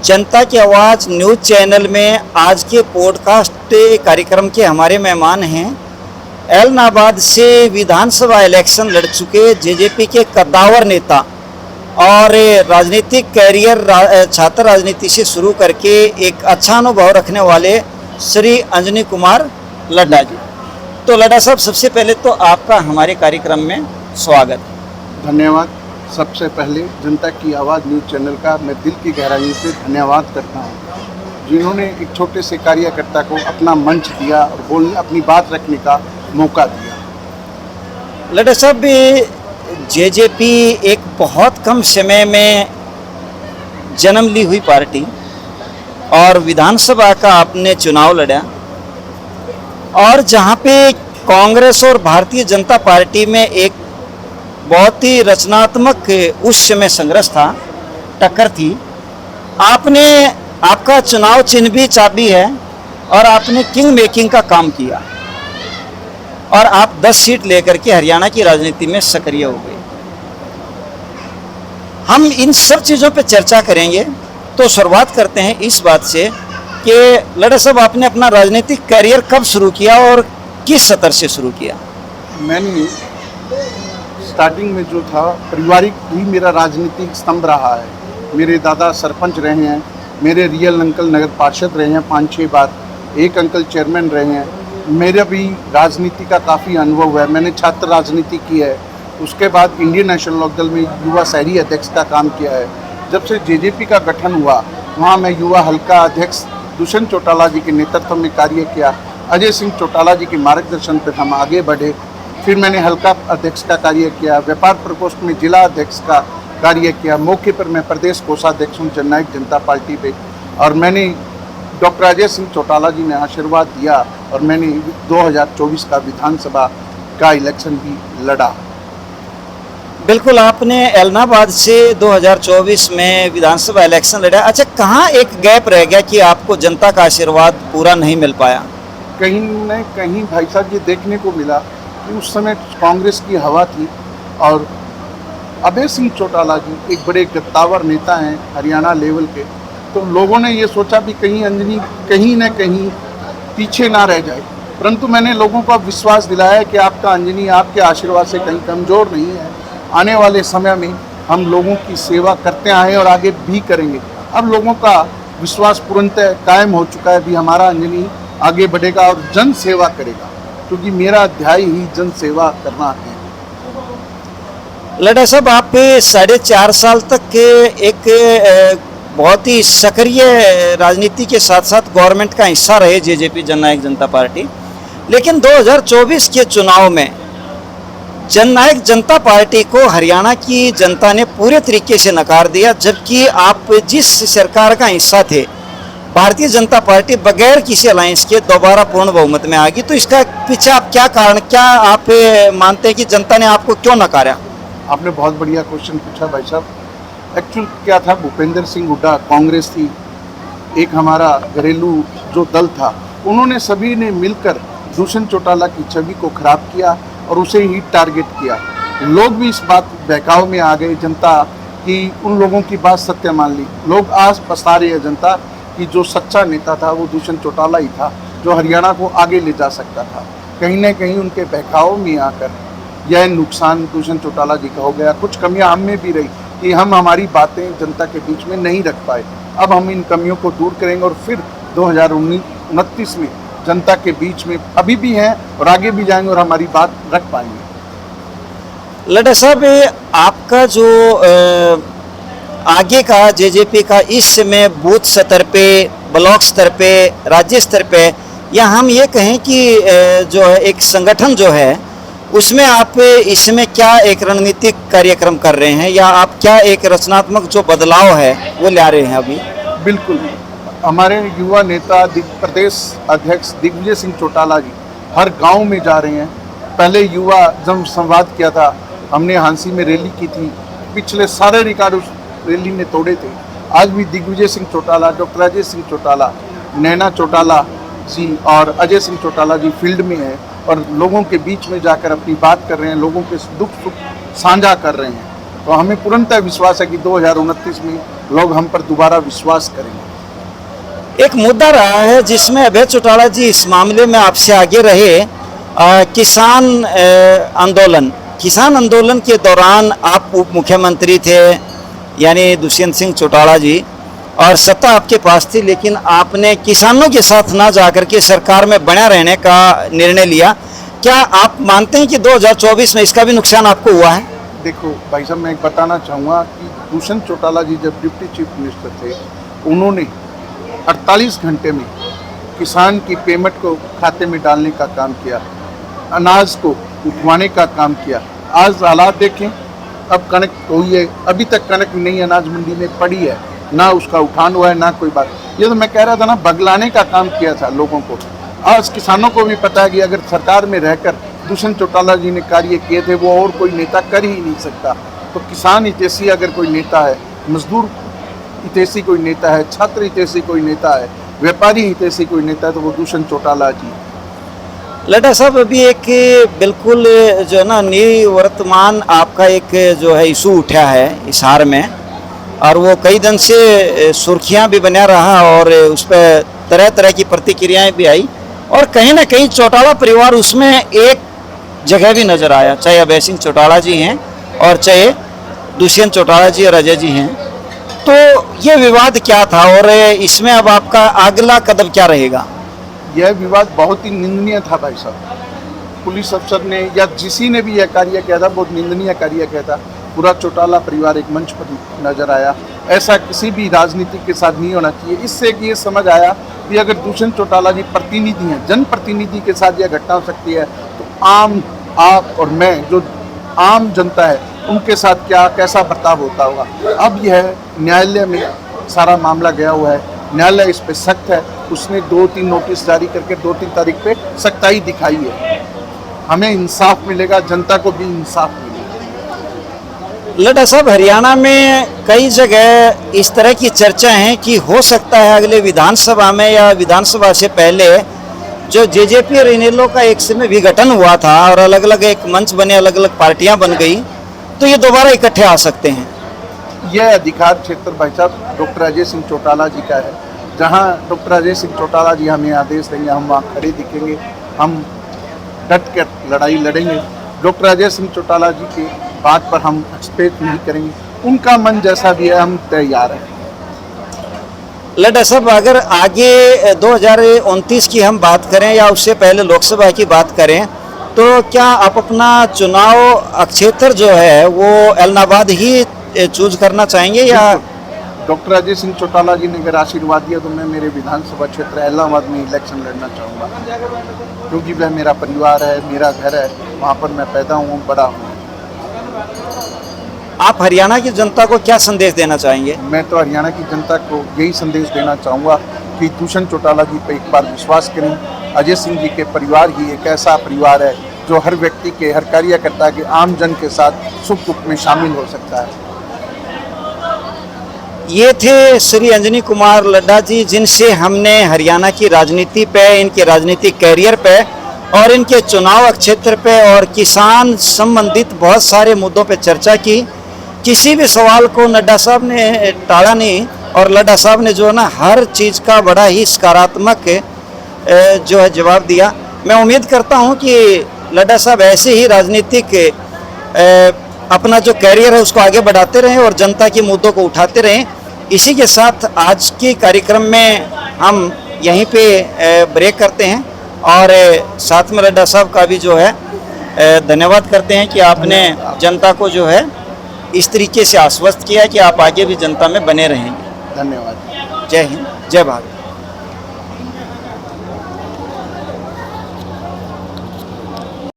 जनता की आवाज़ news channel में आज के पॉडकास्ट कार्यक्रम के हमारे मेहमान हैं एलनाबाद से विधानसभा इलेक्शन लड़ चुके जेजेपी के कद्दावर नेता और राजनीतिक कैरियर छात्र राजनीति से शुरू करके एक अच्छा अनुभव रखने वाले श्री अंजनी कुमार लड्डा जी। तो लड्डा साहब, सबसे पहले तो आपका हमारे कार्यक्रम में स्वागत। धन्यवाद। सबसे पहले जनता की आवाज़ न्यूज़ चैनल का मैं दिल की गहराई से धन्यवाद करता हूँ, जिन्होंने एक छोटे से कार्यकर्ता को अपना मंच दिया और बोलने अपनी बात रखने का मौका दिया। लड्डा साहब, जेजेपी एक बहुत कम समय में जन्म ली हुई पार्टी और विधानसभा का आपने चुनाव लड़ा, और जहाँ पे कांग्रेस और भारतीय जनता पार्टी में एक बहुत ही रचनात्मक उस समय संघर्ष था, टक्कर थी। आपका चुनाव चिन्ह भी चाबी है और आपने किंग मेकिंग का काम किया और आप 10 सीट लेकर के हरियाणा की राजनीति में सक्रिय हो गए। हम इन सब चीज़ों पे चर्चा करेंगे। तो शुरुआत करते हैं इस बात से कि लड्डा साहब, आपने अपना राजनीतिक करियर कब शुरू किया और किस स्तर से शुरू किया? मैंने स्टार्टिंग में जो था, पारिवारिक ही मेरा राजनीतिक स्तंभ रहा है। मेरे दादा सरपंच रहे हैं, मेरे रियल अंकल नगर पार्षद रहे हैं 5-6 बार, एक अंकल चेयरमैन रहे हैं। मेरा भी राजनीति का काफ़ी अनुभव है। मैंने छात्र राजनीति की है, उसके बाद इंडियन नेशनल लोकदल में युवा शहरी अध्यक्ष का काम किया है। जब से जेजेपी का गठन हुआ, वहाँ मैं युवा हल्का अध्यक्ष दुष्यंत चौटाला जी के नेतृत्व में कार्य किया। अजय सिंह चौटाला जी के मार्गदर्शन पर हम आगे बढ़े। फिर मैंने हल्का अध्यक्ष का कार्य किया, व्यापार प्रकोष्ठ में जिला अध्यक्ष का कार्य किया। मौके पर मैं प्रदेश कोषाध्यक्ष हूँ जननायक जनता पार्टी पे, और मैंने डॉक्टर अजय सिंह चौटाला जी ने आशीर्वाद दिया और मैंने 2024 का विधानसभा का इलेक्शन भी लड़ा। बिल्कुल, आपने एलनाबाद से 2024 में विधानसभा इलेक्शन लड़ा। अच्छा, कहाँ एक गैप रह गया कि आपको जनता का आशीर्वाद पूरा नहीं मिल पाया? कहीं न कहीं भाई साहब ये देखने को मिला कि उस समय कांग्रेस की हवा थी और अभय सिंह चौटाला जी एक बड़े गद्दावर नेता हैं हरियाणा लेवल के। तो लोगों ने ये सोचा भी कहीं अंजनी कहीं न कहीं पीछे ना रह जाए, परंतु मैंने लोगों को विश्वास दिलाया कि आपका अंजनी आपके आशीर्वाद से कहीं कमज़ोर नहीं है। आने वाले समय में हम लोगों की सेवा करते आए और आगे भी करेंगे। अब लोगों का विश्वास पूर्णतः कायम हो चुका है भी हमारा अंजनी आगे बढ़ेगा और जन सेवा करेगा, क्योंकि मेरा अध्याय ही जन सेवा करना है। लड्डा साहब, आप 4.5 साल तक एक बहुत ही सक्रिय राजनीति के साथ साथ गवर्नमेंट का हिस्सा रहे जेजेपी जननायक जनता पार्टी, लेकिन 2024 के चुनाव में जननायक जनता पार्टी को हरियाणा की जनता ने पूरे तरीके से नकार दिया, जबकि आप जिस सरकार का हिस्सा थे भारतीय जनता पार्टी बगैर किसी अलायंस के दोबारा पूर्ण बहुमत में आ गई। तो इसका पीछे आप क्या आप मानते हैं कि जनता ने आपको क्यों नकारा? आपने बहुत बढ़िया क्वेश्चन पूछा भाई साहब। एक्चुअल क्या था, भूपेंद्र सिंह हुड्डा कांग्रेस थी, एक हमारा घरेलू जो दल था, उन्होंने सभी ने मिलकर दुष्यंत चौटाला की छवि को खराब किया और उसे ही टारगेट किया। लोग भी इस बात बहकाव में आ गए, जनता की उन लोगों की बात सत्य मान ली। लोग आज पछता रही है जनता कि जो सच्चा नेता था वो दुष्यंत चौटाला ही था, जो हरियाणा को आगे ले जा सकता था। कहीं ना कहीं उनके बहकाव में आकर यह नुकसान दुष्यंत चौटाला जी का हो गया। कुछ कमियां हम में भी रही कि हम हमारी बातें जनता के बीच में नहीं रख पाए। अब हम इन कमियों को दूर करेंगे और फिर 2029 में जनता के बीच में अभी भी हैं और आगे भी जाएंगे और हमारी बात रख पाएंगे। लड्डा साहब, आपका जो आगे का जेजेपी का इस समय बूथ स्तर पे, ब्लॉक स्तर पे, राज्य स्तर पे, या हम ये कहें कि जो है एक संगठन जो है उसमें आप इसमें क्या एक रणनीतिक कार्यक्रम कर रहे हैं, या आप क्या एक रचनात्मक जो बदलाव है वो ला रहे हैं अभी? बिल्कुल, हमारे युवा नेता प्रदेश अध्यक्ष दिग्विजय सिंह चौटाला जी हर गांव में जा रहे हैं। पहले युवा जन संवाद किया था, हमने हांसी में रैली की थी, पिछले सारे रिकॉर्ड उस रैली ने तोड़े थे। आज भी दिग्विजय सिंह चौटाला, डॉक्टर अजय सिंह चौटाला, नैना चौटाला जी और अजय सिंह चौटाला जी फील्ड में हैं और लोगों के बीच में जाकर अपनी बात कर रहे हैं, लोगों के दुख सुख साझा कर रहे हैं। तो हमें पूर्णतः विश्वास है कि 2029 में लोग हम पर दोबारा विश्वास करेंगे। एक मुद्दा रहा है जिसमें अभय चौटाला जी इस मामले में आपसे आगे रहे, किसान आंदोलन के दौरान आप उप मुख्यमंत्री थे, यानी दुष्यंत सिंह चौटाला जी, और सत्ता आपके पास थी, लेकिन आपने किसानों के साथ ना जाकर के सरकार में बना रहने का निर्णय लिया। क्या आप मानते हैं कि 2024 में इसका भी नुकसान आपको हुआ है? देखो भाई साहब, मैं एक बताना चाहूँगा कि दुष्यंत चौटाला जी जब डिप्टी चीफ मिनिस्टर थे, उन्होंने 48 घंटे में किसान की पेमेंट को खाते में डालने का काम किया, अनाज को उठवाने का काम किया। आज हालात देखें, अब कनक हुई है, अभी तक कनक नई अनाज मंडी में पड़ी है, ना उसका उठान हुआ है, ना कोई बात। ये तो मैं कह रहा था ना, बगलाने का काम किया था लोगों को। आज किसानों को भी पता है कि अगर सरकार में रहकर दुष्यंत चौटाला जी ने कार्य किए थे, वो और कोई नेता कर ही नहीं सकता। तो किसान हितैषी अगर कोई नेता है, मजदूर हितैषी कोई नेता है, छात्र हितैषी कोई नेता है, व्यापारी हितैषी कोई नेता है, तो वो दुष्यंत चौटाला जी। लड्डा साहब, अभी एक बिल्कुल जो है ना निवर्तमान आपका एक जो है इशू उठा है हिसार में, और वो कई दिन से सुर्खियां भी बना रहा और उस पर तरह तरह की प्रतिक्रियाएं भी आई, और कहीं ना कहीं चौटाला परिवार उसमें एक जगह भी नजर आया, चाहे अभय सिंह चौटाला जी हैं और चाहे दुष्यंत चौटाला जी और अजय जी हैं। तो ये विवाद क्या था और इसमें अब आपका अगला कदम क्या रहेगा? यह विवाद बहुत ही निंदनीय था भाई साहब। पुलिस अफसर ने या किसी ने भी यह कार्य किया था, बहुत निंदनीय कार्य किया था। पूरा चौटाला परिवार एक मंच पर नजर आया। ऐसा किसी भी राजनीति के साथ नहीं होना चाहिए। इससे ये समझ आया कि अगर दुष्यंत चौटाला जी प्रतिनिधि हैं, जनप्रतिनिधि के साथ यह घटना हो सकती है, तो आम आप और मैं जो आम जनता है, उनके साथ क्या कैसा बर्ताव होता होगा। अब यह न्यायालय में सारा मामला गया हुआ है, न्यायालय इस पे सख्त है। उसने 2-3 नोटिस जारी करके 2-3 तारीख पे सख्ताई दिखाई है। हमें इंसाफ मिलेगा, जनता को भी इंसाफ मिलेगा। लड्डा साहब, हरियाणा में कई जगह इस तरह की चर्चा है कि हो सकता है अगले विधानसभा में या विधानसभा से पहले जो जेजेपी और इनेलो का एक समय विघटन हुआ था और अलग अलग एक मंच बने, अलग अलग पार्टियां बन गई, तो ये दोबारा इकट्ठे आ सकते हैं। यह अधिकार क्षेत्र भाई साहब डॉक्टर अजय सिंह चौटाला जी का है। जहां डॉक्टर अजय सिंह चौटाला जी हमें आदेश देंगे, हम वहाँ खड़े दिखेंगे, हम डट कर लड़ाई लड़ेंगे। डॉक्टर अजय सिंह चौटाला जी के बात पर हम हस्तक्षेप नहीं करेंगे। उनका मन जैसा भी है, हम तैयार हैं। लड्डा साहब, अगर आगे 2029 की हम बात करें या उससे पहले लोकसभा की बात करें, तो क्या आप अपना चुनाव क्षेत्र जो है वो एलनाबाद ही चूज करना चाहेंगे या? डॉक्टर अजय सिंह चौटाला जी ने अगर आशीर्वाद दिया तो मैं मेरे विधानसभा क्षेत्र इलाहाबाद में इलेक्शन लड़ना चाहूँगा, क्योंकि वह मेरा परिवार है, मेरा घर है, वहाँ पर मैं पैदा हूँ, बड़ा हूँ। आप हरियाणा की जनता को क्या संदेश देना चाहेंगे? मैं तो हरियाणा की जनता को यही संदेश देना चाहूँगा कि दुष्यंत चौटाला जी पर एक बार विश्वास करें। अजय सिंह जी के परिवार ही एक ऐसा परिवार है जो हर व्यक्ति के, हर कार्यकर्ता के, आम जन के साथ सुख दुख में शामिल हो सकता है। ये थे श्री अंजनी कुमार लड्डा जी, जिनसे हमने हरियाणा की राजनीति पे, इनके राजनीतिक कैरियर पे और इनके चुनाव क्षेत्र पे और किसान संबंधित बहुत सारे मुद्दों पे चर्चा की। किसी भी सवाल को लड्डा साहब ने टाला नहीं, और लड्डा साहब ने जो है ना हर चीज़ का बड़ा ही सकारात्मक जो है जवाब दिया। मैं उम्मीद करता हूँ कि लड्डा साहब ऐसे ही राजनीतिक अपना जो कैरियर है उसको आगे बढ़ाते रहें और जनता के मुद्दों को उठाते रहें। इसी के साथ आज के कार्यक्रम में हम यहीं पे ब्रेक करते हैं और साथ में लड्डा साहब का भी जो है धन्यवाद करते हैं कि आपने जनता को जो है इस तरीके से आश्वस्त किया कि आप आगे भी जनता में बने रहेंगे। धन्यवाद। जय हिंद, जय भारत।